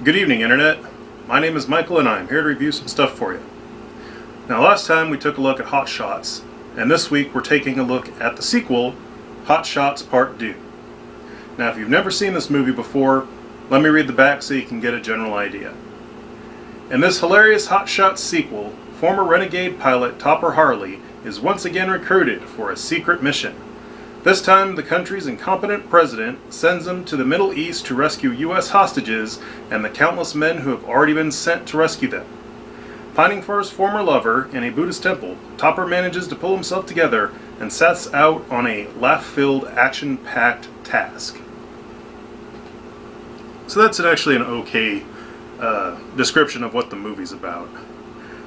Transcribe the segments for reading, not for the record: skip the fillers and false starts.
Good evening, Internet. My name is Michael and I'm here to review some stuff for you. Now, last time we took a look at Hot Shots, and this week we're taking a look at the sequel, Hot Shots Part Deux. Now, if you've never seen this movie before, let me read the back so you can get a general idea. In this hilarious Hot Shots sequel, former renegade pilot Topper Harley is once again recruited for a secret mission. This time, the country's incompetent president sends him to the Middle East to rescue U.S. hostages and the countless men who have already been sent to rescue them. Pining for his former lover in a Buddhist temple, Topper manages to pull himself together and sets out on a laugh-filled, action-packed task. So that's actually an okay description of what the movie's about.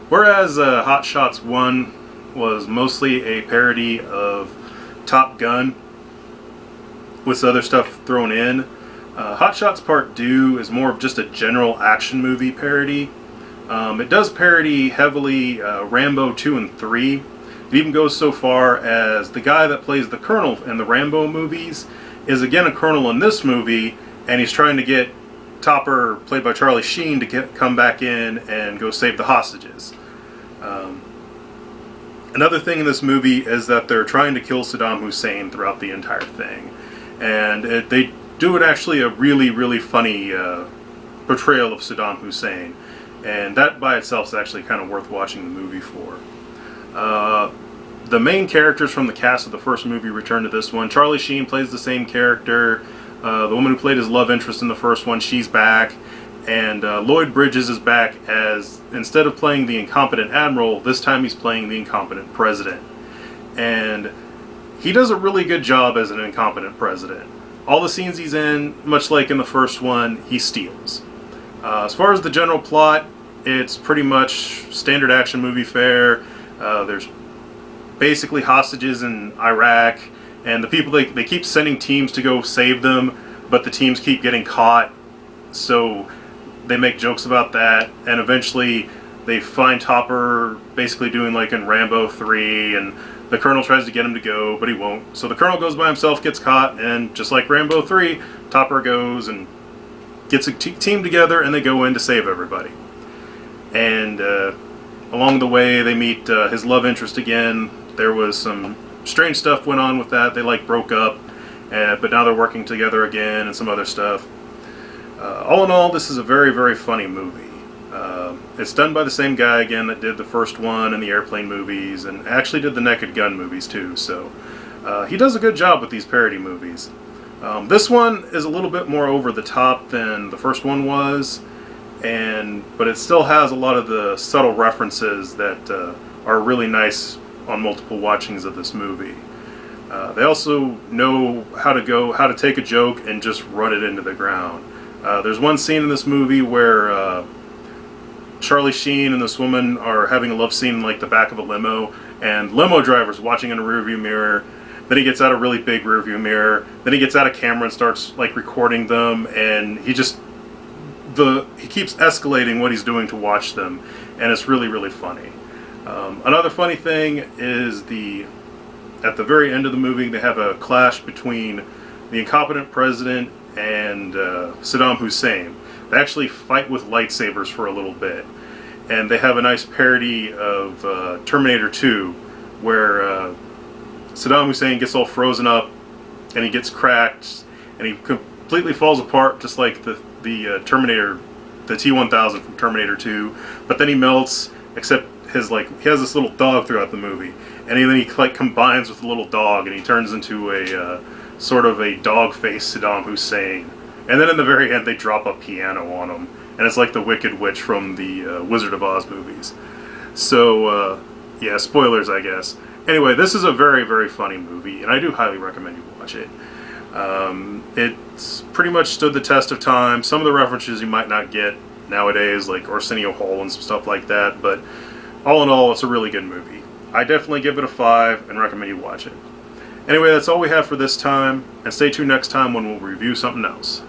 Whereas Hot Shots 1 was mostly a parody of Top Gun with other stuff thrown in, Hot Shots Part Deux is more of just a general action movie parody. It does parody heavily Rambo 2 and 3. It even goes so far as the guy that plays the Colonel in the Rambo movies is again a Colonel in this movie, and he's trying to get Topper, played by Charlie Sheen, to come back in and go save the hostages. Another thing in this movie is that they're trying to kill Saddam Hussein throughout the entire thing. And they do it actually a really, really funny portrayal of Saddam Hussein. And that by itself is actually kind of worth watching the movie for. The main characters from the cast of the first movie return to this one. Charlie Sheen plays the same character. The woman who played his love interest in the first one, she's back. And Lloyd Bridges is back as, instead of playing the incompetent admiral, this time he's playing the incompetent president. And he does a really good job as an incompetent president. All the scenes he's in, much like in the first one, he steals. As far as the general plot, it's pretty much standard action movie fare. There's basically hostages in Iraq, and the people, they keep sending teams to go save them, but the teams keep getting caught. So they make jokes about that, and eventually they find Topper basically doing like in Rambo 3, and the Colonel tries to get him to go, but he won't. So the Colonel goes by himself, gets caught, and just like Rambo 3, Topper goes and gets a team together, and they go in to save everybody. And along the way, they meet his love interest again. There was some strange stuff went on with that. They like broke up, but now they're working together again, and some other stuff. All in all, this is a very, very funny movie. It's done by the same guy again that did the first one and the Airplane movies, and actually did the Naked Gun movies too, so he does a good job with these parody movies. This one is a little bit more over the top than the first one was, but it still has a lot of the subtle references that are really nice on multiple watchings of this movie. They also know how to take a joke and just run it into the ground. There's one scene in this movie where Charlie Sheen and this woman are having a love scene in like the back of a limo, and limo driver's watching in a rearview mirror. Then he gets out a really big rearview mirror. Then he gets out a camera and starts like recording them, and he keeps escalating what he's doing to watch them, and it's really, really funny. Another funny thing is at the very end of the movie, they have a clash between the incompetent president and Saddam Hussein. They actually fight with lightsabers for a little bit, and they have a nice parody of Terminator 2, where Saddam Hussein gets all frozen up, and he gets cracked, and he completely falls apart, just like the Terminator, the T-1000 from Terminator 2. But then he melts, except he has this little dog throughout the movie, and then he like combines with the little dog, and he turns into a sort of a dog-faced Saddam Hussein. And then in the very end, they drop a piano on him, and it's like the Wicked Witch from the Wizard of Oz movies. So, yeah, spoilers, I guess. Anyway, this is a very, very funny movie, and I do highly recommend you watch it. It's pretty much stood the test of time. Some of the references you might not get nowadays, like Arsenio Hall and some stuff like that, but all in all, it's a really good movie. I definitely give it a 5 and recommend you watch it. Anyway, that's all we have for this time, and stay tuned next time when we'll review something else.